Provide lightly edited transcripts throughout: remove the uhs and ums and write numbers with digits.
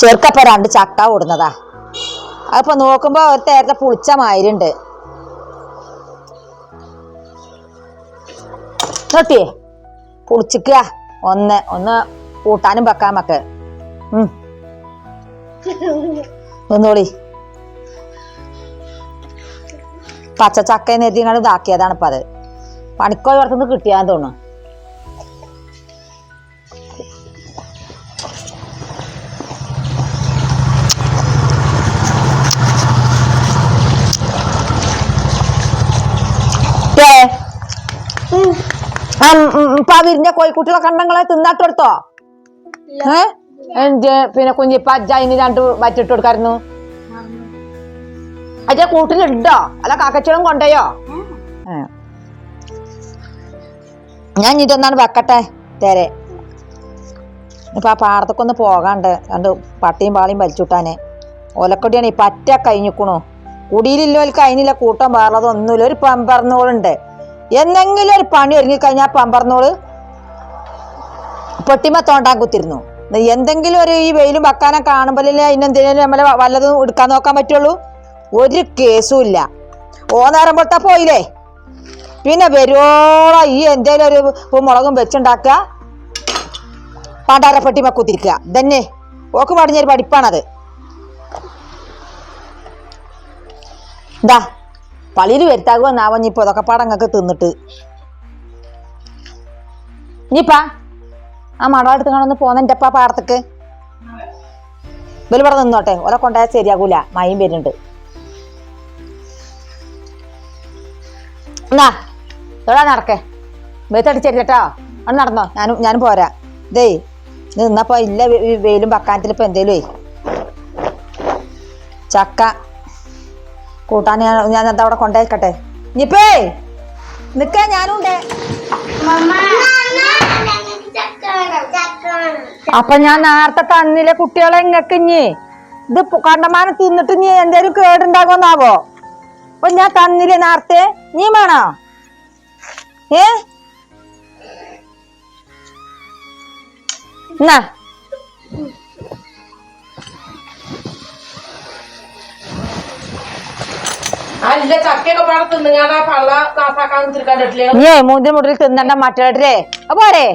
ചെറുക്കപ്പ 2 ചക്ക ഓടുന്നതാ. അതിപ്പോ നോക്കുമ്പോ ഒരു നേരത്തെ പുളിച്ച മായിരുണ്ട്. നോട്ടിയേ പുളിച്ചിക്ക ഒന്ന് കൂട്ടാനും വെക്കാൻ മക്ക്. ഒന്നോളി പച്ചച്ചക്ക നെതിങ്ങൾ ഇതാക്കിയതാണ് ഇപ്പൊ. അത് പണിക്കോയി പുറത്തുനിന്ന് കിട്ടിയാന്ന് തോന്നുന്നു. വിരിഞ്ഞ കോഴിക്കുട്ടികളെ കണ്ടങ്ങളെ തിന്നാട്ടെടുത്തോ? പിന്നെ കുഞ്ഞിപ്പ അജ്ജയിന് 2 വറ്റിട്ട് കൊടുക്കായിരുന്നു. അജ്ജ കൂട്ടിലുണ്ടോ അല്ല കാക്കച്ചളും കൊണ്ടയോ? ഞാൻ ഇതൊന്നാണ് വെക്കട്ടെ തേരെ. ഇപ്പൊ ആ പാടത്തൊക്കെ പോകാണ്ട് 2 പട്ടിയും പാളിയും വലിച്ചുവിട്ടാന്. ഓലക്കൊടിയാണ് ഈ പറ്റ കഴിഞ്ഞിക്കണു. കുടിയിലില്ലോൽക്ക് അതിനില്ല കൂട്ടം പാറതൊന്നുമില്ല. ഒരു പമ്പറന്നോളുണ്ട്. എന്തെങ്കിലും ഒരു പണി ഒരുങ്ങിക്കഴിഞ്ഞാൽ പമ്പറന്നോള് പൊട്ടിമ തോണ്ടാൻ കുത്തിരുന്നു. എന്തെങ്കിലും ഒരു ഈ വെയിലും വെക്കാനും കാണുമ്പോഴല്ലേ അതിനെന്തെങ്കിലും നമ്മളെ വല്ലതും എടുക്കാൻ നോക്കാൻ പറ്റുള്ളൂ. ഒരു കേസും ഇല്ല. നേരം പൊട്ടാ പോയില്ലേ. പിന്നെ വരുവോളം ഈ എന്തേലും ഒരു മുളകും വെച്ചുണ്ടാക്കുക, പണ്ടാരപ്പെട്ടിമ കുത്തിരിക്കുക. ഇതന്നെ ഓക്ക് പടിഞ്ഞൊരു പഠിപ്പാണത്. എന്താ പള്ളിയിൽ വരുത്താകുമോ നാവഞ്ഞിപ്പോ ഇതൊക്കെ പാടങ്ങൾക്ക് തിന്നിട്ട്. ഇനിപ്പാ ആ മടമെടുത്ത് കാണുന്ന പോന്ന എൻ്റെ അപ്പ പാടത്തേക്ക് വെലുപട നിന്നോട്ടെ. ഓലെ കൊണ്ടായാൽ ശരിയാകൂല. മയും വരുന്നുണ്ട്. എന്നാ എവിടാ നടക്കേ വെത്തടിച്ചേട്ടോ. അവിടെ നടന്നോ. ഞാനും പോരാ. ഇതേ നിന്നപ്പോ ഇല്ല വെയിലും പക്കാനത്തിൽ ഇപ്പൊ എന്തേലും ചക്ക കൂട്ടാൻ ഞാൻ എന്താ അവിടെ കൊണ്ടേക്കട്ടെ. ഇനിയിപ്പേ നിക്ക ഞാനുണ്ട്. അപ്പൊ ഞാൻ നേരത്തെ തന്നില്ലേ കുട്ടികളെ ഇങ്ങക്ക്. ഇഞ്ഞി ഇത് കണ്ടമാനം തിന്നിട്ട് ഇനി എന്തേലും കേടുണ്ടാകുമെന്നാവോ? അപ്പൊ ഞാൻ തന്നില്ലേ നേരത്തെ. നീ വേണോ? എന്നാ മൂന്നിന് മുട്ടിൽ തിന്നണ്ട മറ്റേ പോരെ.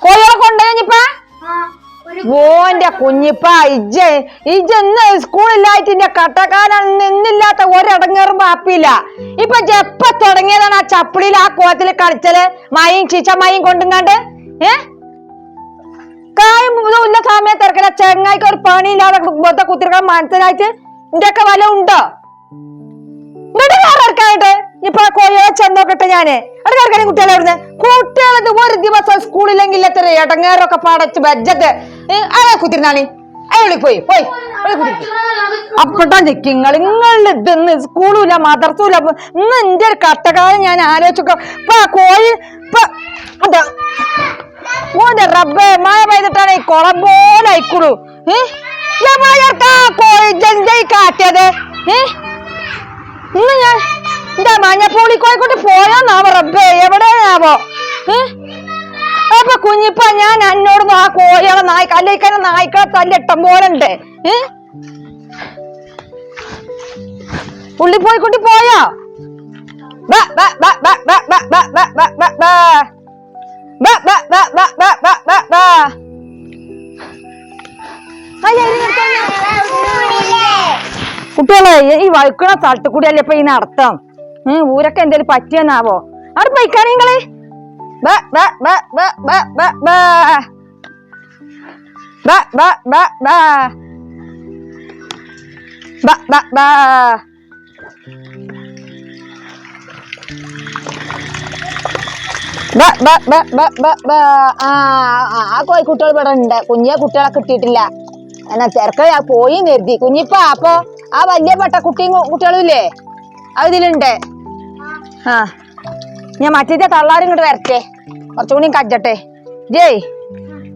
കോഴികളെ കൊണ്ടുപോയിപ്പാ ഓന്റെ കുഞ്ഞിപ്പ ഇജ്ജ് സ്കൂളില്ലായിട്ട് ഇന്റെ കട്ടക്കാരാണ്. നിന്നില്ലാത്ത ഒരടങ്ങേറും പാപ്പില്ല. ഇപ്പൊ എപ്പ തുടങ്ങിയതാണ് ആ ചപ്പിളിയിൽ ആ കോലത്തില് കളിച്ചല് മയും ചീച്ചമയും കൊണ്ടുങ്ങാണ്ട്. കായും ഇല്ല സമയത്ത് ഇറക്കല ചെങ്ങായിക്ക് ഒരു പണിയില്ലാതെ വെറുതെ കുത്തിരിക്കാൻ മനസ്സിലായിട്ട് ഇന്റെ ഒക്കെ വല്ല ഉണ്ടോ? ഇങ്ങോട്ട് വേറെ ഇറക്കാനായിട്ട് ഇപ്പൊ കോഴികളെ ചെന്നോക്കട്ടെ. ഞാന് അവിടെ ഇറക്കാനെ കുട്ടികളെ അവിടുന്ന് കുട്ടികളത് ഒരു ദിവസം സ്കൂളില്ലെങ്കിൽ എത്ര ഇടങ്ങേറൊക്കെ പാടച്ച് ബജ്ജത്ത് അതെ കുത്തിരുന്നാണി അയാളി പോയി അപ്പട്ടാ നിങ്ങളുടെ ഇതെന്ന് സ്കൂളുമില്ല മദർസുമില്ല. ഇന്ന് എന്റെ ഒരു കട്ടക്കാലം ഞാൻ ആലോചിച്ചൊക്കെ ഇപ്പൊ കോഴി അതാ ഓന്റെ റബ്ബേ മഴ പെയ്തിട്ടാണ് ഈ കുളം പോലെ ആയിക്കുള്ളൂ. കോഴി ജഞ്ചായി കാറ്റിയത്. ഇന്ന് ഞാൻ എന്താ മഞ്ഞപ്പൂളി കോഴിക്കോട്ട് പോയോന്നാവോ റബ്ബേ എവിടെയാവോ? അപ്പൊ കുഞ്ഞിപ്പ ഞാൻ എന്നോടൊന്നും ആ കോഴികളെ അല്ലേക്കാനെ നായ്ക്കളെ തല്ലിട്ടം പോലെ ഉണ്ട്. പുള്ളി പോയിക്കൂട്ടി പോയോ? കുട്ടികളെ ഈ വഴുക്കണ സ്ഥലത്ത് കൂടിയല്ലേ ഇപ്പൊ ഈ നടത്തം. ഊരൊക്കെ എന്തേലും പറ്റിയെന്നാവോ? അവിടെ പോയിക്കാണെ നിങ്ങള് ആ കോഴിക്കുട്ടികൾ ഇവിടെ ഉണ്ട്. കുഞ്ഞിയെ കുട്ടികളെ കിട്ടിയിട്ടില്ല. എന്നാ ചെറുക്ക പോയി നിർത്തി കുഞ്ഞിപ്പ. അപ്പൊ ആ വലിയ പെട്ട കുട്ടികളും ഇല്ലേ അതിലുണ്ട്. ഞാൻ മറ്റേ തള്ളാരും ഇങ്ങോട്ട് വരട്ടെ. കുറച്ചുകൂടി കജ്ജട്ടെ. ജയ്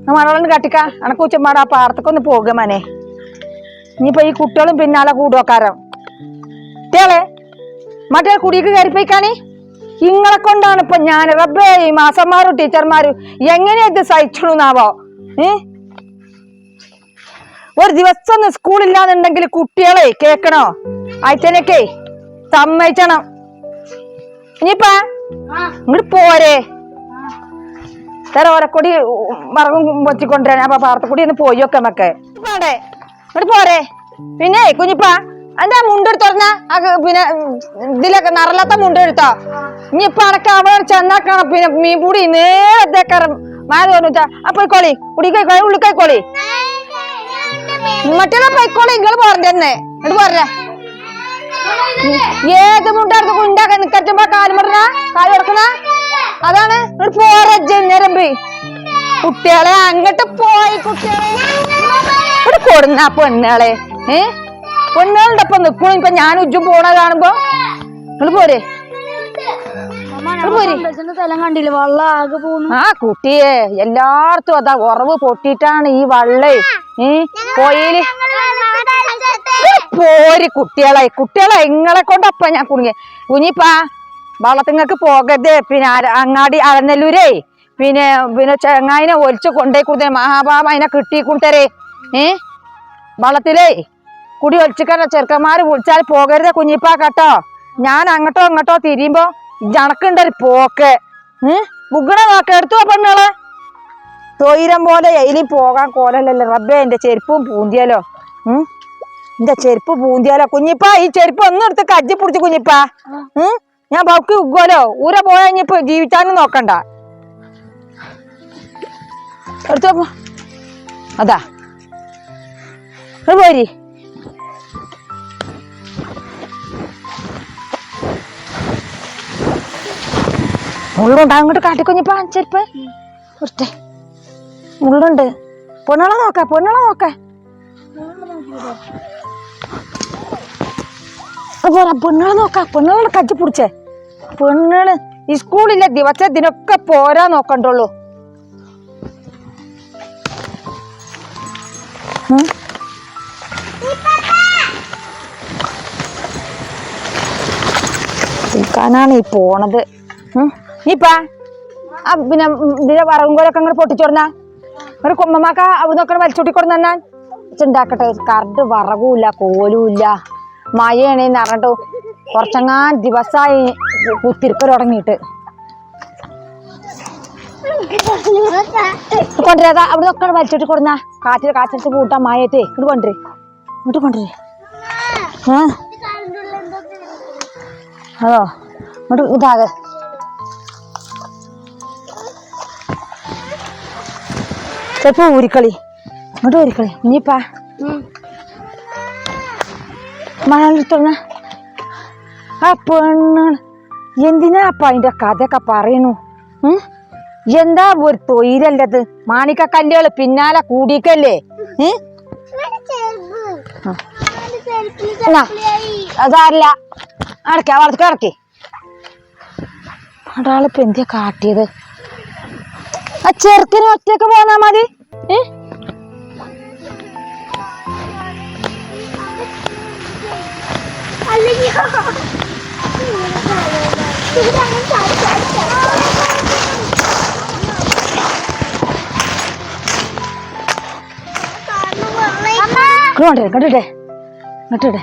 മണവളന്ന് കട്ടിക്ക അനക്ക് ഉച്ചമാട് ആ പാടത്തേക്കൊന്ന് പോകുക മനെ. ഇനിയിപ്പോ ഈ കുട്ടികളും പിന്നാലെ കൂടുവക്കാരം കുട്ടികളെ മറ്റേ കുടിക്ക് കയറിപ്പോയിക്കാണി. ഇങ്ങളെ കൊണ്ടാണ് ഇപ്പൊ ഞാൻ റബ്ബേ ഈ മാസന്മാരും ടീച്ചർമാരും എങ്ങനെ ഇത് സഹിച്ചണുന്നാവോ. ഒരു ദിവസം ഒന്ന് സ്കൂളില്ലാന്നുണ്ടെങ്കിൽ കുട്ടികളെ കേക്കണോ? അയച്ചനൊക്കെ സമ്മതിച്ചണം. ഇനിയിപ്പാ ഇങ്ങോട്ട് പോരെ, വേറെ ഓരക്കൊടി മറകും വെച്ചിക്കൊണ്ടിരാൻ. അപ്പൊ പാർത്തക്കൂടി ഒന്ന് പോയി ഒക്കെ മക്കെ പാടേ ഇങ്ങോട്ട് പോരെ. പിന്നെ കുഞ്ഞിപ്പാ എന്റെ മുണ്ടെടുത്തോർന്ന പിന്നെ ഇതിലൊക്കെ നിറലാത്ത മുണ്ടെടുത്തോ. ഇനിയിപ്പൊ അടക്കം അവിടെ ചെന്നാക്കണം. പിന്നെ മീൻ പൂടി നേരത്തേക്കാരം മഴ തോന്നിച്ചാ അപ്പൊ കോളി കുടിക്കോളി ഉള്ളിക്കോളി മറ്റുള്ള പൈക്കോളി ഇങ്ങള് പോരണ്ടെന്നെ എന്നിട്ട് പോരേ. ഏത് മുണ്ടായിരുന്നു കുണ്ടാക്കാൻ നിക്കറ്റുമ്പോ കാലുമറ കാല് കിടക്കണ അതാണ്. എന്നിട്ട് പോരജ് നേരമ്പി കുട്ടികളെ അങ്ങോട്ട് പോയി. കുട്ടികളെ ഇവിടെ കൊടുന്ന പെണ്ണുകളെ പെണ്ണുകളുടെ ഒപ്പം നിക്കണു. ഇപ്പൊ ഞാൻ ഉജ്ജും പോണ കാണുമ്പോ നിങ്ങള് പോരെ. കണ്ടില്ല വള്ള ആകെ പോകുന്നു. ആ കുട്ടിയെ എല്ലായിടത്തും അതാ ഉറവ് പൊട്ടിട്ടാണ് ഈ വള്ളേ പോയില് പോര്. കുട്ടികളെ ഇങ്ങളെ കൊണ്ടപ്പ ഞാൻ കുടുങ്ങി. കുഞ്ഞിപ്പാ വള്ളത്തിങ്ങക്ക് പോകരുത്. പിന്നെ അങ്ങാടി അളനല്ലൂരേ പിന്നെ ചെങ്ങായിനെ ഒലിച്ചു കൊണ്ടേ കൊടുത്തേ. മഹാബാബ അതിനെ കിട്ടി കൊടുത്തരേ. വള്ളത്തിലേ കുടി ഒലിച്ചിക്കണ്ട ചെറുക്കന്മാര് വിളിച്ചാൽ പോകരുത് കുഞ്ഞിപ്പാ കേട്ടോ. ഞാൻ അങ്ങോട്ടോ ഇങ്ങോട്ടോ തിരിയുമ്പോ ജണക്കുണ്ടൊരു പോക്ക്. ബുഗണ നോക്ക എടുത്തു പെണ്ണുകളെ. തൊയിരം പോലെ എയിലും പോകാൻ കോലല്ലോ റബ്ബേ. എന്റെ ചെരുപ്പും പൂന്തിയാലോ. എന്റെ ചെരുപ്പ് പൂന്തിയാലോ. കുഞ്ഞിപ്പാ ഈ ചെരുപ്പ് ഒന്നും എടുത്ത് കജ്ജി പിടിച്ചു കുഞ്ഞിപ്പാ. ഞാൻ ബൗക്ക് ഉഗ്ഗോലോ. ഊര പോയാ ഇനിയിപ്പോ ജീവിച്ചാനും നോക്കണ്ട. എടുത്തു അതാ പോരി. മുള്ളുണ്ട് അങ്ങോട്ട് കാട്ടിക്കുഞ്ഞിപ്പാ ചെരുപ്പ് ഒറ്റ മുള്ളുണ്ട്. പൊണ്ണളെ നോക്ക പെണ്ണുകളെ നോക്ക. പെണ്ണുകളെ കജ്ജി പിടിച്ചേ. പെണ്ണുകള് ഈ സ്കൂളിലെ ദിവസത്തിനൊക്കെ പോരാ നോക്കണ്ടുള്ളൂ. ാണ് ഈ പോണത്. ഇപ്പാ പിന്നെ ഇതിന്റെ വറകുംകോലൊക്കെ അങ്ങോട്ട് പൊട്ടിച്ചോടുന്ന ഒരു കുമ്മമാക്ക അവിടുന്നൊക്കെ വലിച്ചൂട്ടിക്കൊടുന്ന ഉണ്ടാക്കട്ടെ. കറണ്ട് വറകുമില്ല കോലുമില്ല മഴയാണേന്ന് പറഞ്ഞിട്ട് കുറച്ചെങ്ങാൻ ദിവസമായി കുത്തിരിക്കൽ തുടങ്ങിയിട്ട്. കൊണ്ടുവരാ അവിടുന്നൊക്കെ വലിച്ചൂട്ടി കൊടുന്ന കാറ്റടിച്ച് പൂട്ടാൻ മഴയത്തേ ഇങ്ങോട്ട് കൊണ്ടുവരേ. അതോ ഇങ്ങോട്ട് ഇതാകെ ചിലപ്പോ ഊരിക്കളി ഇങ്ങോട്ട് ഊരിക്കളി. ഇനിയിപ്പാ മഴ ആ പെണ്ണാണ്. എന്തിനാ അപ്പ അതിന്റെ കഥയൊക്കെ പറയണു? എന്താ ഒരു തൊയിലല്ലത്. മാണിക്ക കല്ലുകള് പിന്നാലെ കൂടിക്കല്ലേ. അതല്ല അടക്ക വളർത്തി ഇറക്കി ഒരാളിപ്പോ എന്തിയാ കാട്ടിയത്. ആ ചെറുക്കന് ഒറ്റക്ക് പോന്നാ മതി. കണ്ടിട്ടെ ഇങ്ങോട്ടെ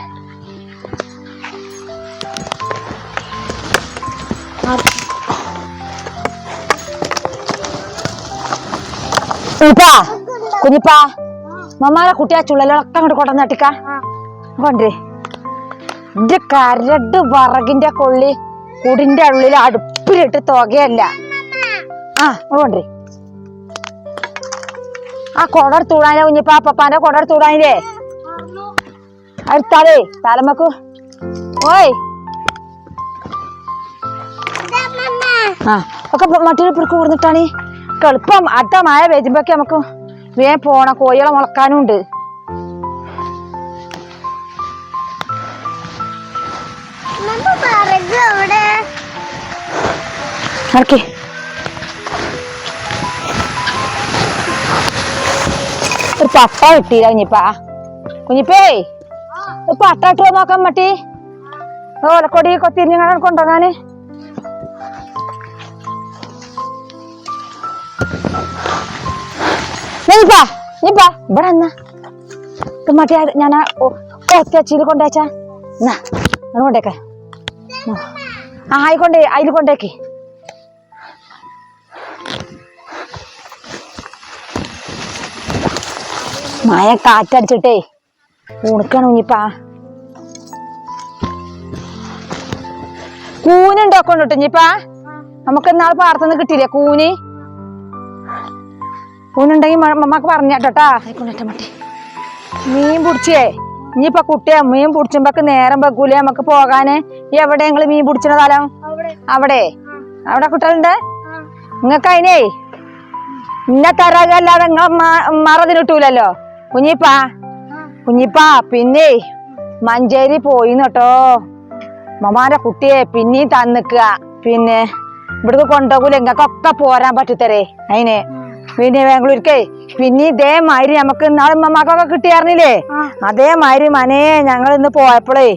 കുഞ്ഞിപ്പാ മമ്മാരെ കുട്ടിയാ ചുള്ളലൊക്കെ അങ്ങോട്ട് കൊണ്ടുവന്ന് നട്ടിക്കാ കൊണ്ടേ. ഇത് കരട് വറകിന്റെ കൊള്ളി കുടിന്റെ ഉള്ളിൽ അടുപ്പിലിട്ട് തുകയല്ല. കൊണ്ടേ ആ കൊടർത്തൂടാനേ കുഞ്ഞിപ്പാ. പപ്പാന്റെ കൊടർത്തൂടാനില്ലേ അടുത്താലേ തലമക്ക് ഓയ് ഒക്കെ മറ്റൊരു പിടിക്ക് കൊടുത്തിട്ടാണ് എളുപ്പം. അടുത്ത മഴ വരുമ്പോഴൊക്കെ നമുക്ക് വേഗം പോണം. കോഴികളെ മുളക്കാനും ഉണ്ട്. ഇറക്കി ഒരു പട്ട കിട്ടിയില്ല കുഞ്ഞിപ്പാ. കുഞ്ഞിപ്പേ പട്ട ഇട്ടോ നോക്കാൻ മട്ടി. ഓലക്കൊടി കൊത്തിരിഞ്ഞാണ് കൊണ്ടുപോകാന്. ഇവിടെ എന്നാ മറ്റേ ഞാൻ ഒറ്റച്ചിൽ കൊണ്ടേച്ചാ എന്നാ അത് കൊണ്ടേക്ക. ആ ആയിക്കൊണ്ടേ അതിൽ കൊണ്ടേക്ക്. മഴ കാറ്റടിച്ചിട്ടേ ഉണക്കണം കുഞ്ഞിപ്പാ. കൂനുണ്ടോക്കൊണ്ടോ കുഞ്ഞിപ്പാ? നമുക്ക് ഇന്നാൾ പാടത്തുനിന്ന് കിട്ടിയില്ലേ കൂന്? കൂനുണ്ടെങ്കിൽ മമ്മക്ക് പറഞ്ഞാട്ടോട്ടാ. ആയിക്കൊണ്ടേ മട്ടി മീൻ പിടിച്ചേ ഇനിയിപ്പൊ കുട്ടിയെ മീൻ പിടിച്ചുമ്പോ നേരം വെക്കൂലേ നമുക്ക് പോകാന്? എവിടെ ഞങ്ങള് മീൻ പിടിച്ചിന സ്ഥലം? അവിടെ അവിടെ കുട്ടികളുണ്ട് നിങ്ങക്ക്? അതിനേ ഇന്നെ തരാകല്ലാതെ നിങ്ങളെ മറതിന് കിട്ടൂലല്ലോ കുഞ്ഞിപ്പാ. കുഞ്ഞിപ്പാ പിന്നെ മഞ്ചേരി പോയിന്നോട്ടോ മമ്മാന്റെ കുട്ടിയെ പിന്നെയും തന്നിക്കുക. പിന്നെ ഇവിടക്ക് കൊണ്ടുപോകൂല, ഇങ്ങക്കൊക്കെ പോരാൻ പറ്റത്തരേ. അതിന് പിന്നെ ബാംഗ്ലൂർക്കേ പിന്നെ ഇതേമാതിരി നമുക്ക് ഇന്നാളെ മമ്മക്കൊക്കെ കിട്ടിയാർന്നില്ലേ? അതേമാതിരി മനേ ഞങ്ങൾ ഇന്ന് പോയപ്പോഴേ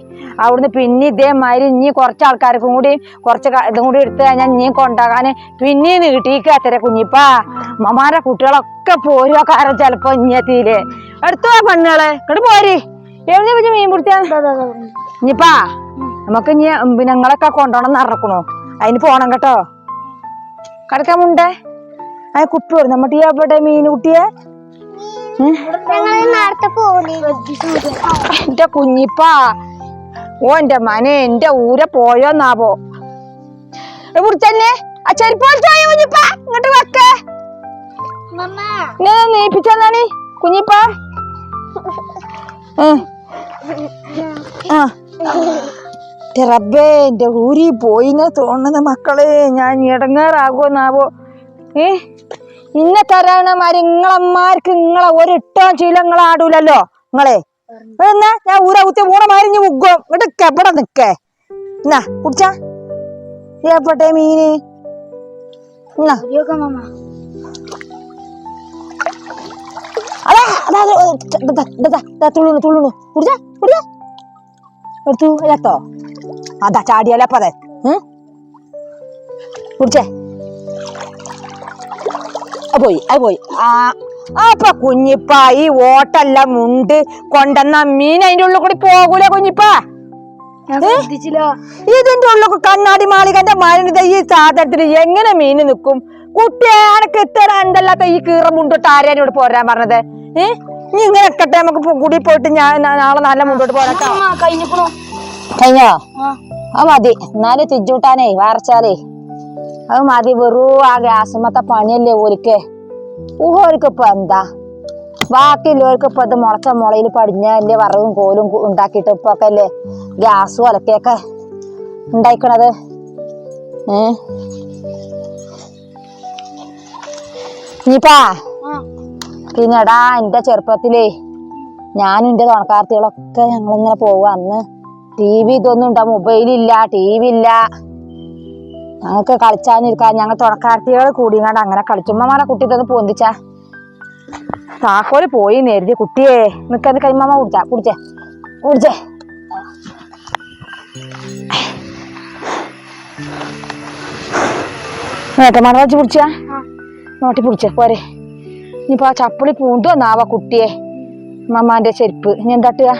അവിടുന്ന് പിന്നെ ഇതേമാതിരി ഇനി കുറച്ച് ആൾക്കാർക്കും കൂടി കുറച്ച് ഇതും കൂടി എടുത്ത് കഴിഞ്ഞാൽ ഇനി കൊണ്ടാകാന് പിന്നെയും നീട്ടിക്ക് അത്ര കുഞ്ഞിപ്പാ. മമ്മാരെ കുട്ടികളൊക്കെ പോരോ കാരണം ചിലപ്പോ ഇനി എത്തിയില്ലേ. എടുത്തോ പെണ്ണുകളെ ഇങ്ങോട്ട് പോരി. എവിടെ വെച്ച് മീൻ പിടിച്ചാ ഇനിപ്പാ നമുക്ക് ഇനി ഞങ്ങളൊക്കെ കൊണ്ടുപോകണം നടക്കണു. അതിന് പോണം കേട്ടോ. കിടക്കാൻ മുണ്ടേ ആ കുപ്പി വരും നമ്മുടെ എവിടെ മീൻ കുട്ടിയെ? എന്റെ കുഞ്ഞിപ്പാ ഓന്റെ മനെ എന്റെ ഊരെ പോയോന്നാവോ പിടിച്ചല്ലേ ആ ചെരുപ്പ് കുഞ്ഞിപ്പാ. ഇങ്ങോട്ട് വെക്കേ നീപ്പിച്ചെന്നാണ് കുഞ്ഞിപ്പാ. റബ്ബേ എന്റെ ഊരി പോയിന്ന് തോന്നുന്നത് മക്കളെ. ഞാൻ ഇടങ്ങേറാകുമെന്നാവോ. ഇന്ന തരണമാര് നിങ്ങളമ്മാർക്ക് നിങ്ങളെ ഒരിട്ടോ ശീലങ്ങൾ ആടൂലല്ലോ നിങ്ങളെ. എന്നാ ഞാൻ ഊര കുത്തിയ ഊണമാരിഞ്ഞ് മുഗ്ഗോ ഇവിടെ എവിടെ നിക്കേ. എന്നാ കുടിച്ചാ എവിടെ മീന്? അതാ തുള്ളുന്നു തുള്ളുന്നു. കുടിച്ചാ കുടിയാ എടുത്തു അല്ലത്തോ അതാ ചാടിയല്ലപ്പതെ കുടിച്ചേ. പോയി അത് പോയി. അപ്പൊ കുഞ്ഞിപ്പ ഈ ഓട്ടെല്ലാം മുണ്ട് കൊണ്ടെന്ന മീൻ അതിന്റെ ഉള്ളിൽ കൂടി പോകൂല കുഞ്ഞിപ്പാ? ഇതിന്റെ ഉള്ളിൽ കണ്ണാടി മാളികന്റെ മഴ ഈ സാധനത്തിന് എങ്ങനെ മീന് നിക്കും? കുട്ടിയാണക്ക് ഇത്ര എന്തല്ലാത്ത ഈ കീറ മുണ്ടോട്ട് ആരെയാണ് ഇവിടെ പോരാൻ പറഞ്ഞത്? ഇനി ഇങ്ങനെ എക്കട്ടെ നമുക്ക് കൂടി പോയിട്ട് ഞാൻ നാളെ നല്ല മുണ്ടോട്ട് പോരാട്ടോ. കഴിഞ്ഞോ? അത് മതി. എന്നാലും തിരിച്ചുവിട്ടാനേ വരച്ചാലേ അത് മതി. വെറും ആ ഗ്യാസുമത്തെ പണിയല്ലേ ഓരിക്ക്. ഊഹോരിക്കിപ്പോ എന്താ ബാക്കിയുള്ളവർക്ക് ഇപ്പൊ ഇത് മുളച്ച മുളയിൽ പടിഞ്ഞല്ലേ വറവും കോലും ഉണ്ടാക്കിയിട്ട് ഇപ്പൊ ഒക്കെ അല്ലേ ഗ്യാസും ഒലക്കൊക്കെ ഉണ്ടായിക്കണത്. ഇനിയിപ്പാ പിന്നെടാ എന്റെ ചെറുപ്പത്തിലേ ഞാനും എന്റെ തുണക്കാർത്തികളൊക്കെ ഞങ്ങളിങ്ങനെ പോവുക. അന്ന് TV ഇതൊന്നും ഉണ്ടാ, മൊബൈലില്ല, TV ഇല്ല. ഞങ്ങൾക്ക് കളിച്ചാനിരിക്കാൻ ഞങ്ങൾ തുണക്കാർത്തികൾ കൂടിങ്ങാണ്ട് അങ്ങനെ കളിച്ചുമ്മമാരെ കുട്ടി ഇതൊന്ന് പൊന്തിച്ചാ താക്കോല് പോയി നേരിയ കുട്ടിയെ നിക്കത് കൈമാമ കുടിച്ചാ കുടിച്ചേ കുടിച്ചേ. നേട്ടമാണ വെച്ച് പിടിച്ചാ നോട്ടി പിടിച്ചേ പോരെ. ഇനിയിപ്പോ ആ ചപ്പിളി പൂന്തോ നാവ കുട്ടിയെ മമ്മാന്റെ ചെരുപ്പ് ഇനി എന്താട്ടുക?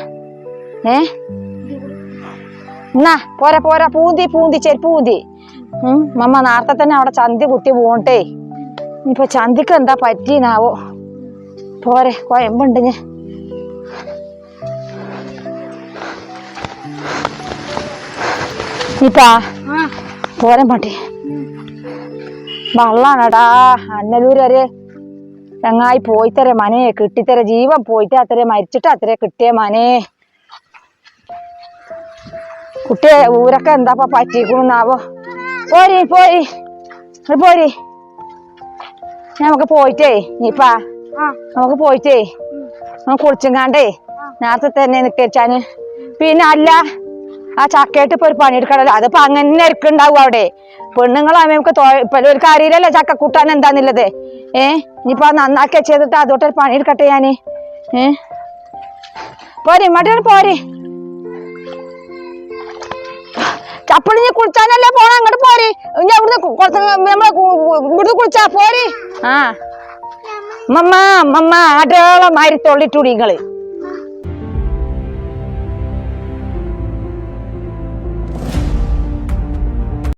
എന്നാ പോരാ പോരാ പൂന്തി പൂന്തി ചെരുപ്പ് പൂന്തി. മമ്മ നേരത്തെ തന്നെ അവിടെ ചന്തി കുത്തി പോണ്ടേ. ഇനിയിപ്പോ ചന്തിക്ക് എന്താ പറ്റീനാവോ. പോരെ കൊയമ്പുണ്ട് ഞാൻ. ഇപ്പാ പോരാൻ പാട്ടി വള്ളാണടാ. അന്നലൂര് വരെ ചങ്ങായി പോയിത്തരെ മനെ കിട്ടിത്തരെ. ജീവൻ പോയിട്ട് അത്രേ മരിച്ചിട്ട് അത്രേ കിട്ടിയ മനെ. കുട്ടിയെ ഊരൊക്കെ എന്താ പറ്റിക്കുന്നാവോ. പോരി പോരി പോരി നമുക്ക് പോയിട്ടേ ഇനിയിപ്പാ നമുക്ക് പോയിട്ടേ നമുക്ക് കുളിച്ചെങ്ങാണ്ടേ നേരത്തെ തന്നെ നിൽക്കാന്. പിന്നെ അല്ല ആ ചക്കയായിട്ട് ഇപ്പൊ ഒരു പണിയെടുക്കണല്ലോ. അതിപ്പോ അങ്ങനെ ഇരിക്കുന്നുണ്ടാവും അവിടെ. പെണ്ണുങ്ങളാവുമ്പോ നമുക്ക് ഇപ്പൊ ഒരു കാര്യമില്ലല്ലോ ചക്ക കൂട്ടാൻ എന്താന്നുള്ളത്. ഇനിയിപ്പോ നന്നാക്കി ചെയ്തിട്ട് അതോട്ടൊരു പണിയെടുക്കട്ടെ ഞാന്. പോരി മറ്റേ പോരി അപ്പോൾ നീ കുളിച്ചാനല്ലേ പോണ അങ്ങോട്ട് പോര് ഇനി അവിടുന്ന് കുറച്ച് നമ്മളെ ഇവിടുന്ന് കുളിച്ചാ പോര് ആ മമ്മ മമ്മ അടയാളമാരി തൊള്ളിട്ടുടി നിങ്ങള്